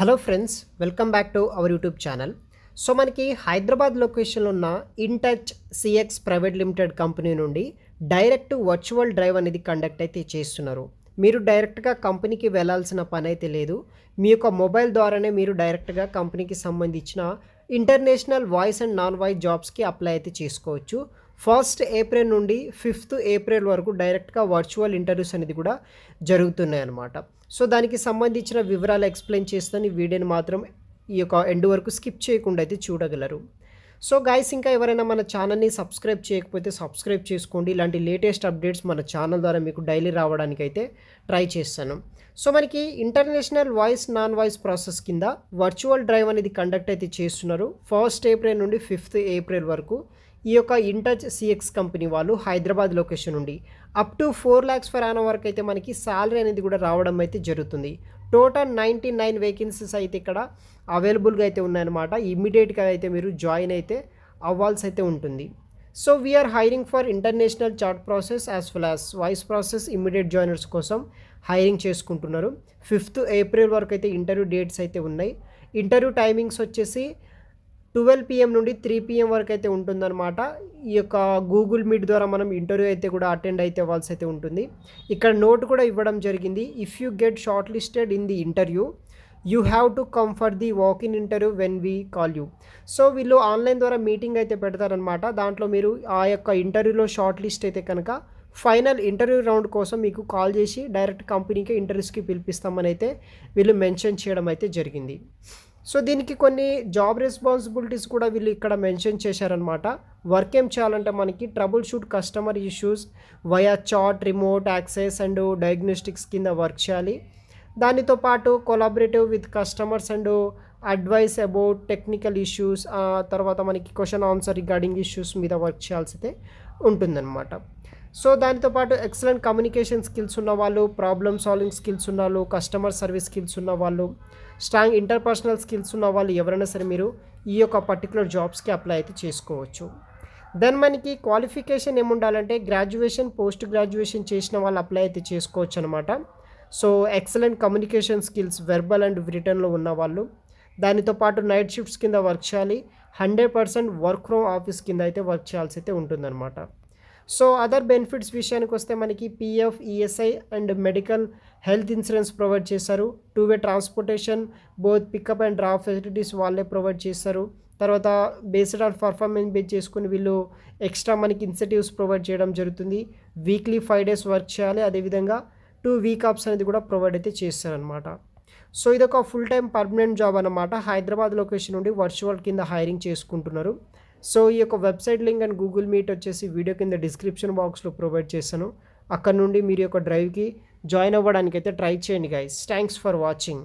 Hello friends, welcome back to our YouTube channel. So మనకి హైదరాబాద్ లొకేషన్లో ఉన్న ఇన్టచ్ సిఎక్స్ ప్రైవేట్ లిమిటెడ్ కంపెనీ నుండి direct virtual drive అనేది conduct అయితే చేస్తున్నారు. మీరు డైరెక్ట్గా కంపెనీకి వెళ్ళాల్సిన పని అయితే లేదు. మీ యొక్క మొబైల్ ద్వారానే మీరు డైరెక్ట్గా కంపెనీకి సంబంధించిన international voice and non voice జాబ్స్కి అప్లై అయితే చేసుకోవచ్చు. 1st ఏప్రిల్ నుండి 5th ఏప్రిల్ వరకు డైరెక్ట్గా వర్చువల్ ఇంటర్వ్యూస్ అనేది కూడా జరుగుతున్నాయి అన్నమాట. సో దానికి సంబంధించిన వివరాలు ఎక్స్ప్లెయిన్ చేస్తాను. ఈ వీడియోని మాత్రం ఈ యొక్క ఎండ్ వరకు స్కిప్ చేయకుండా అయితే చూడగలరు. సో గైస్, ఇంకా ఎవరైనా మన ఛానల్ని సబ్స్క్రైబ్ చేయకపోతే సబ్స్క్రైబ్ చేసుకోండి. ఇలాంటి లేటెస్ట్ అప్డేట్స్ మన ఛానల్ ద్వారా మీకు డైలీ రావడానికి అయితే ట్రై చేస్తాను. సో మనకి international voice non voice process కింద వర్చువల్ డ్రైవ్ అనేది కండక్ట్ అయితే చేస్తున్నారు. 1st ఏప్రిల్ నుండి 5th ఏప్రిల్ వరకు ఈ యొక్క ఇన్టచ్ సిఎక్స్ కంపెనీ వాళ్ళు హైదరాబాద్ లొకేషన్ నుండి up to 4 lakhs per annum వరకు అయితే మనకి శాలరీ అనేది కూడా రావడం అయితే జరుగుతుంది. టోటల్ 99 వేకెన్సీస్ అయితే ఇక్కడ అవైలబుల్గా అయితే ఉన్నాయన్నమాట. ఇమ్మీడియట్గా అయితే మీరు జాయిన్ అయితే అవ్వాల్సి అయితే ఉంటుంది. So we are hiring for international chat process as well as voice process immediate joiners కోసం హైరింగ్ చేసుకుంటున్నారు. 5th ఏప్రిల్ వరకు అయితే ఇంటర్వ్యూ డేట్స్ అయితే ఉన్నాయి. ఇంటర్వ్యూ టైమింగ్స్ వచ్చేసి 12 PM నుండి 3 PM వరకు అయితే ఉంటుందన్నమాట. ఈ యొక్క గూగుల్ మీట్ ద్వారా మనం ఇంటర్వ్యూ అయితే కూడా అటెండ్ అయితే అవ్వాల్సి అయితే ఉంటుంది. ఇక్కడ నోట్ కూడా ఇవ్వడం జరిగింది. If you get short listed in the interview you have to come for the walk in interview when we call you. So వీళ్ళు ఆన్లైన్ ద్వారా మీటింగ్ అయితే పెడతారనమాట. దాంట్లో మీరు ఆ యొక్క ఇంటర్వ్యూలో షార్ట్ లిస్ట్ అయితే కనుక ఫైనల్ ఇంటర్వ్యూ రౌండ్ కోసం మీకు కాల్ చేసి డైరెక్ట్ కంపెనీకి ఇంటర్వ్యూస్కి పిలిపిస్తామని అయితే వీళ్ళు మెన్షన్ చేయడం అయితే జరిగింది. సో దీనికి కొన్ని జాబ్ రెస్పాన్సిబిలిటీస్ కూడా వీళ్ళు ఇక్కడ మెన్షన్ చేశారనమాట. వర్క్ ఏం చేయాలంటే మనకి trouble shoot customer issues via chat, remote access and diagnostics కింద వర్క్ చేయాలి. దానితో పాటు collaborative with customers and advise about technical issues, తర్వాత మనకి క్వశ్చన్ ఆన్సర్ రిగార్డింగ్ ఇష్యూస్ మీద వర్క్ చేయాల్సి అయితే ఉంటుందన్నమాట. సో దానితో పాటు ఎక్సలెంట్ కమ్యూనికేషన్ స్కిల్స్ ఉన్న వాళ్ళు, ప్రాబ్లమ్ సాల్వింగ్ స్కిల్స్ ఉన్న వాళ్ళు, కస్టమర్ సర్వీస్ స్కిల్స్ ఉన్న వాళ్ళు, స్ట్రాంగ్ ఇంటర్పర్సనల్ స్కిల్స్ ఉన్న వాళ్ళు ఎవరైనా సరే మీరు ఈ యొక్క పర్టికులర్ జాబ్స్కి అప్లై అయితే చేసుకోవచ్చు. దెన్ మనకి క్వాలిఫికేషన్ ఏముండాలంటే గ్రాడ్యుయేషన్, పోస్ట్ గ్రాడ్యుయేషన్ చేసిన వాళ్ళు అప్లై అయితే చేసుకోవచ్చు అనమాట. So excellent communication skills verbal and రిటర్న్లో ఉన్న వాళ్ళు, దానితో పాటు నైట్ షిఫ్ట్స్ కింద వర్క్ చేయాలి. 100% వర్క్ ఫ్రమ్ ఆఫీస్ కింద అయితే వర్క్ చేయాల్సి అయితే ఉంటుందన్నమాట. సో అదర్ బెనిఫిట్స్ విషయానికి వస్తే మనకి PF, ESI and medical health insurance provide చేస్తారు. 2-way transportation, both pickup and drop facilities వాళ్ళే ప్రొవైడ్ చేస్తారు. తర్వాత బేస్డ్ ఆన్ పర్ఫార్మెన్స్ బేస్ చేసుకుని వీళ్ళు ఎక్స్ట్రా మనకి ఇన్సెంటివ్స్ ప్రొవైడ్ చేయడం జరుగుతుంది. వీక్లీ 5 days వర్క్ చేయాలి. అదేవిధంగా 2 week ఆఫ్స్ అనేది కూడా ప్రొవైడ్ అయితే చేస్తారనమాట. సో ఇదొక ఫుల్ టైం పర్మనెంట్ జాబ్ అనమాట. హైదరాబాద్ లొకేషన్ నుండి వర్చువల్ కింద హైరింగ్ చేసుకుంటున్నారు. సో ఈ యొక్క website link and Google meet వచ్చేసి వీడియో కింద డిస్క్రిప్షన్ బాక్స్లో ప్రొవైడ్ చేశాను. అక్కడ నుండి మీరు యొక్క డ్రైవ్కి జాయిన్ అవ్వడానికి అయితే ట్రై చేయండి గైస్. Thanks for watching.